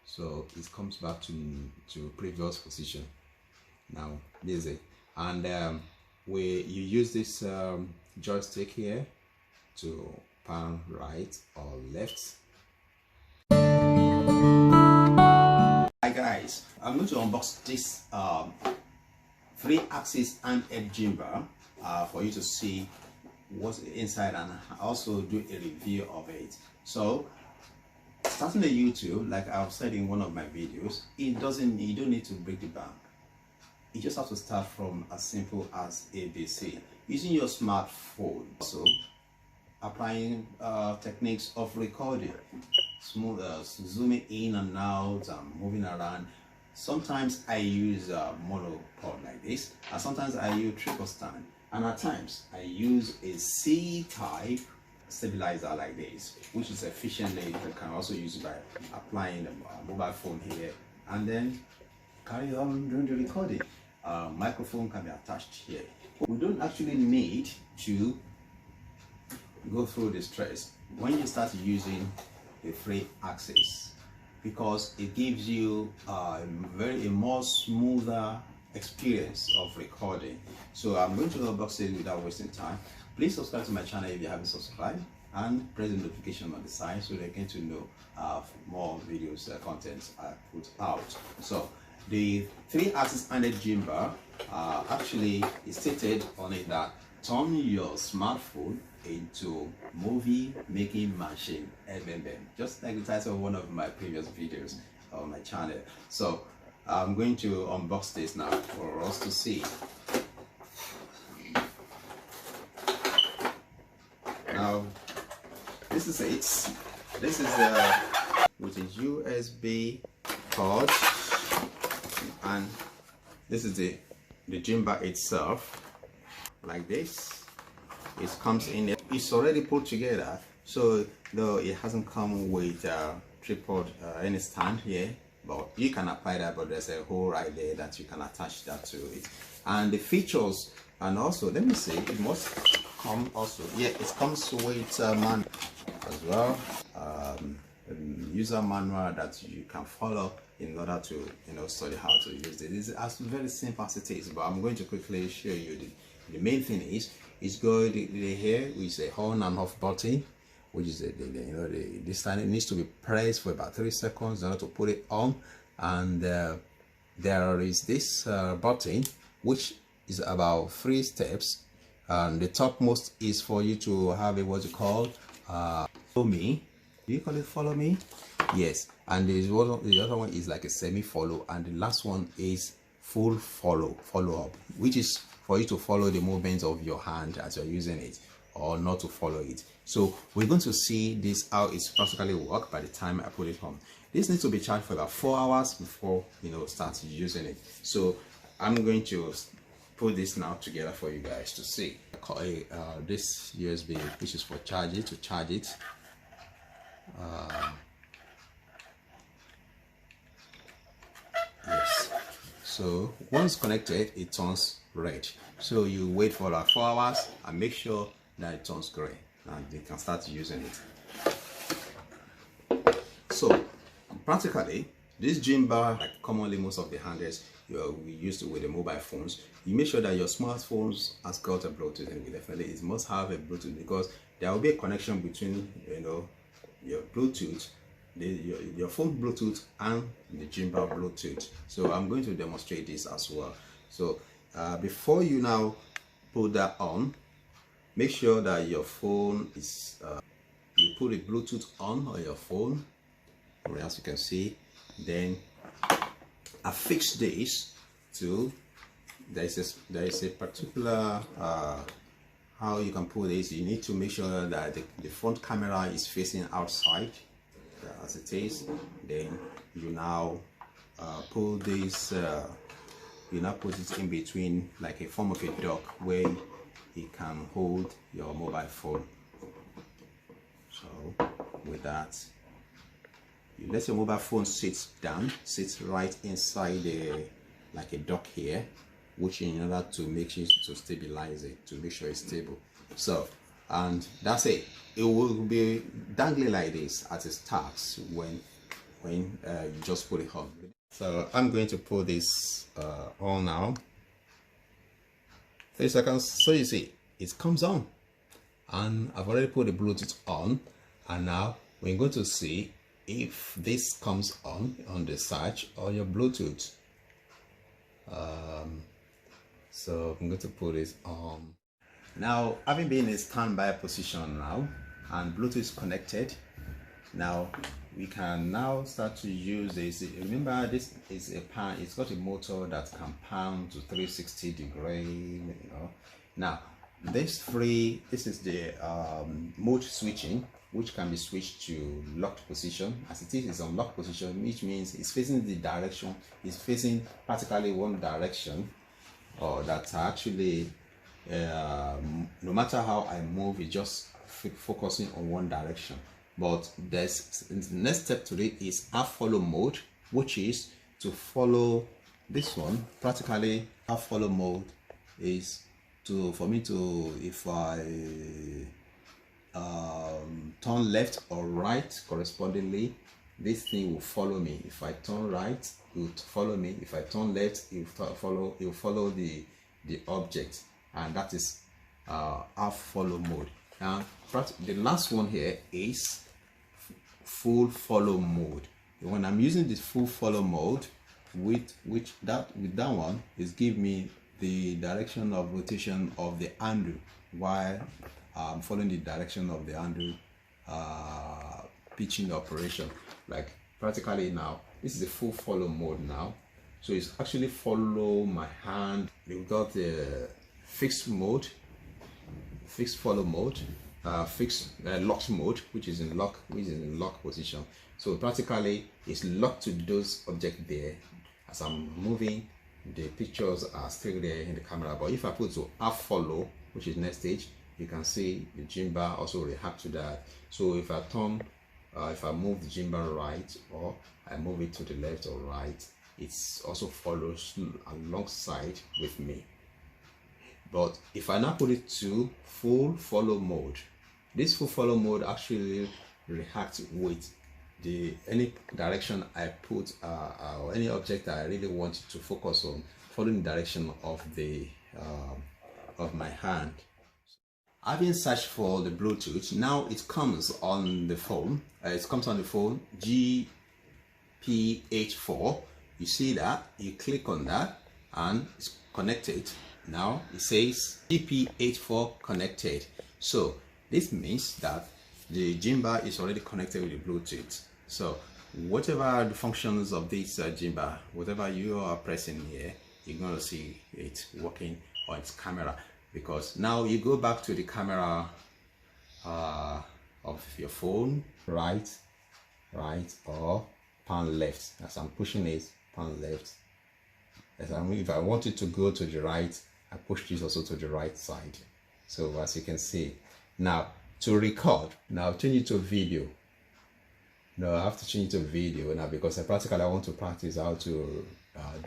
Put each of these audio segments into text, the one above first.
so it comes back to previous position. Now this is it, and you use this joystick here to pan right or left. Hi guys, I'm going to unbox this 3-axis handheld gimbal for you to see what's inside and also do a review of it. So starting the YouTube, like I've said in one of my videos, you don't need to break the bank. You just have to start from as simple as ABC, using your smartphone. So applying techniques of recording, smooth zooming in and out and moving around. Sometimes I use monopod like this, and sometimes I use triple stand, and at times I use a C-type stabilizer like this, which is efficiently. You can also use it by applying the mobile phone here and then carry on doing the recording. Microphone can be attached here. We don't actually need to go through the stress when you start using the 3-axis, because it gives you a more smoother experience of recording. So I'm going to unbox it without wasting time. Please subscribe to my channel if you haven't subscribed, and press the notification on the side so they get to know more videos content I put out. So the 3-axis handheld gimbal actually is stated on it that turn your smartphone into movie making machine, MMM, just like the title of one of my previous videos on my channel. So I'm going to unbox this now for us to see. Now this is it. This is with a USB cord, and this is the gimbal itself, like this. It comes in there. It's already put together, so though it hasn't come with tripod any stand here, but you can apply that. But there's a hole right there that you can attach that to it, and the features. And also, let me see, it must come also, yeah, it comes with manual as well, user manual that you can follow in order to study how to use it. It's as very simple as it is, but I'm going to quickly show you the main thing is it's got here with a on and off button, which is this time it needs to be pressed for about 3 seconds in order to put it on, and there is this button which is about 3 steps, and the topmost is for you to have a what you call follow me. Do you call it follow me? Yes. And the other one is like a semi follow, and the last one is full follow up, which is for you to follow the movements of your hand as you're using it, or not to follow it. So we're going to see this how it's practically work by the time I put it on. This needs to be charged for about 4 hours before start using it. So I'm going to put this now together for you guys to see. This USB, which is for charging, to charge it. Yes. So once connected, it turns red. So you wait for like 4 hours and make sure that it turns gray, and you can start using it. So practically, this gimbal, like commonly most of the handhelds we used to with the mobile phones, you make sure that your smartphones has got a Bluetooth, and definitely it must have a Bluetooth, because there will be a connection between your Bluetooth, your phone Bluetooth and the gimbal Bluetooth. So I'm going to demonstrate this as well. So before you now put that on, make sure that your phone is you put a Bluetooth on your phone, as you can see. Then affix this to, there is a particular how you can put this. You need to make sure that the front camera is facing outside as it is. Then you now pull this, you now put it in between, like a form of a dock where it can hold your mobile phone. So with that, you let your mobile phone sit down, sit right inside like a dock here, which in order to make it to stabilize it, to make sure it's stable. So, and that's it. It will be dangling like this as it starts when when you just put it on. So I'm going to put this on now. 3 seconds. So you see it comes on, and I've already put the Bluetooth on, and now we're going to see if this comes on the search or your Bluetooth. So I'm going to put it on now. Having been in a standby position now and Bluetooth is connected, now we can now start to use this. Remember, this is a pan, it's got a motor that can pan to 360 degrees, you know. Now this is the mode switching, which can be switched to locked position. As it is on locked position, which means it's facing the direction, it's facing practically one direction, or that's actually no matter how I move, it just focusing on one direction. But there's the next step to it is half follow mode, which is to follow this one. Practically half follow mode is for me to, if I turn left or right correspondingly, this thing will follow me. If I turn right, it will follow me. If I turn left, it will follow the object, and that is half follow mode. Now the last one here is full follow mode. When I'm using this full follow mode, with that one is give me the direction of rotation of the handle while I'm following the direction of the handle pitching operation. Like practically now this is a full follow mode now, so it's actually follow my hand. We've got the fixed mode, fixed follow mode, fixed locked mode, which is in lock position. So practically it's locked to those objects there. As I'm moving, the pictures are still there in the camera. But if I put to half follow, which is next stage, you can see the gimbal also react to that. So if I turn, if I move the gimbal right, or I move it to the left or right, it also follows alongside with me. But if I now put it to full follow mode, this full follow mode actually reacts with any direction I put or any object that I really want to focus on, following the direction of the of my hand. Having searched for the Bluetooth, now it comes on the phone. It comes on the phone GPH4. You see that? You click on that and it's connected. Now it says GPH4 connected. So this means that the gimbal is already connected with the Bluetooth. So whatever the functions of this gimbal, whatever you are pressing here, you're going to see it working on its camera. Because now you go back to the camera of your phone, right, or pan left. As I'm pushing it, pan left. If I want it to go to the right, I push this also to the right side. So as you can see, now to record, now change it to video. No, I have to change it to video now because I want to practice how to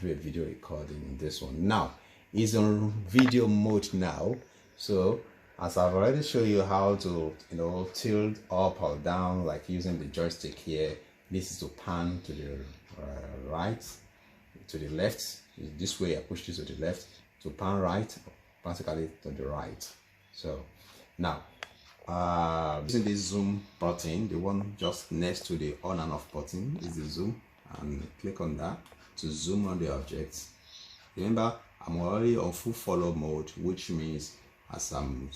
do a video recording in this one. Now it's on video mode now. So as I've already shown you how to, tilt up or down, like using the joystick here. This is to pan to the right, to the left. This way I push this to the left, to pan right, practically to the right. So now using this zoom button, the one just next to the on and off button is the zoom, and click on that to zoom on the objects. Remember, I'm already on full follow mode, which means as I'm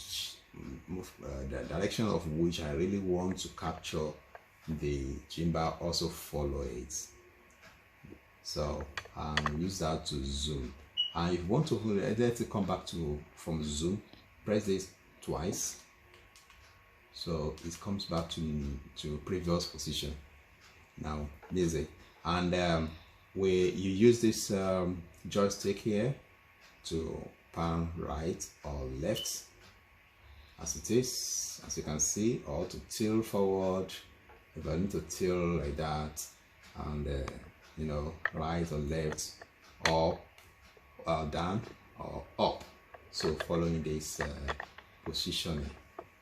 the direction of which I really want to capture, the gimbal also follow it. So use that to zoom. And if you want to come back from zoom, press this twice, so it comes back to previous position. Now this is it. And where you use this joystick here to pan right or left, as it is, as you can see, or to tilt forward if I need to tilt like that, and right or left, or down or up. So following this positioning,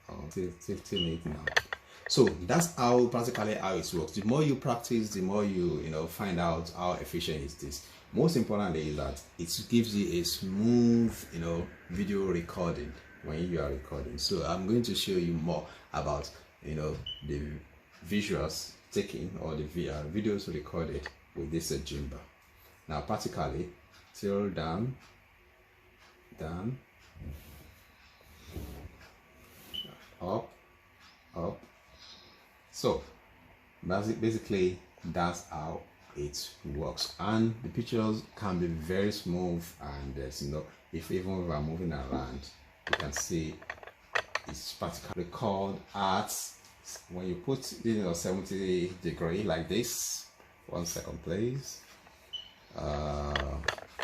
or tilting it now. So that's how practically how it works. The more you practice, the more you find out how efficient is this. Most importantly is that it gives you a smooth video recording when you are recording. So I'm going to show you more about the visuals taken or the videos recorded with this Gimbal. Now practically tilt down, up. So basically that's how it works, and the pictures can be very smooth, and there's if even if I'm moving around, you can see it's practically record at when you put 70 degree like this. 1 second please.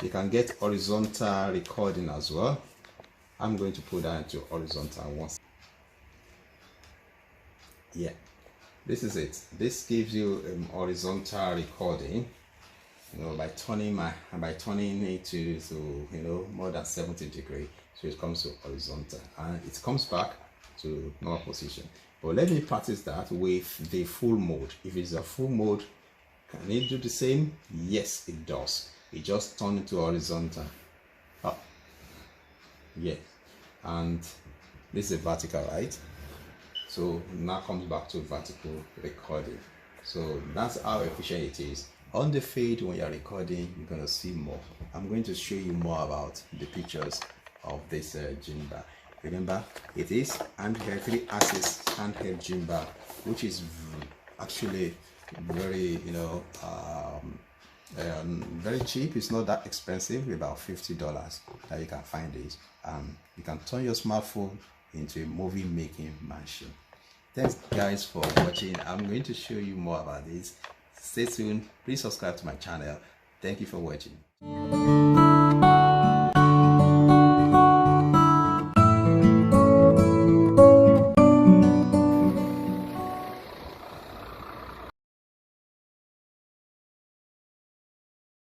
You can get horizontal recording as well. I'm going to put that into horizontal once. Yeah, this is it. This gives you horizontal recording, by turning it to more than 70 degrees, so it comes to horizontal and it comes back to normal position. But let me practice that with the full mode. If it's a full mode, can it do the same? Yes, it does. It just turns into horizontal. Yes, and this is vertical, right? So now comes back to vertical recording. So that's how efficient it is. On the feed, when you're recording, you're going to see more. I'm going to show you more about the pictures of this Gimbal. Remember, it is handheld 3-axis handheld Gimbal, which is actually very very cheap. It's not that expensive, about $50 that you can find it. You can turn your smartphone into a movie making machine. Thanks guys for watching. I'm going to show you more about this. Stay tuned. Please subscribe to my channel. Thank you for watching.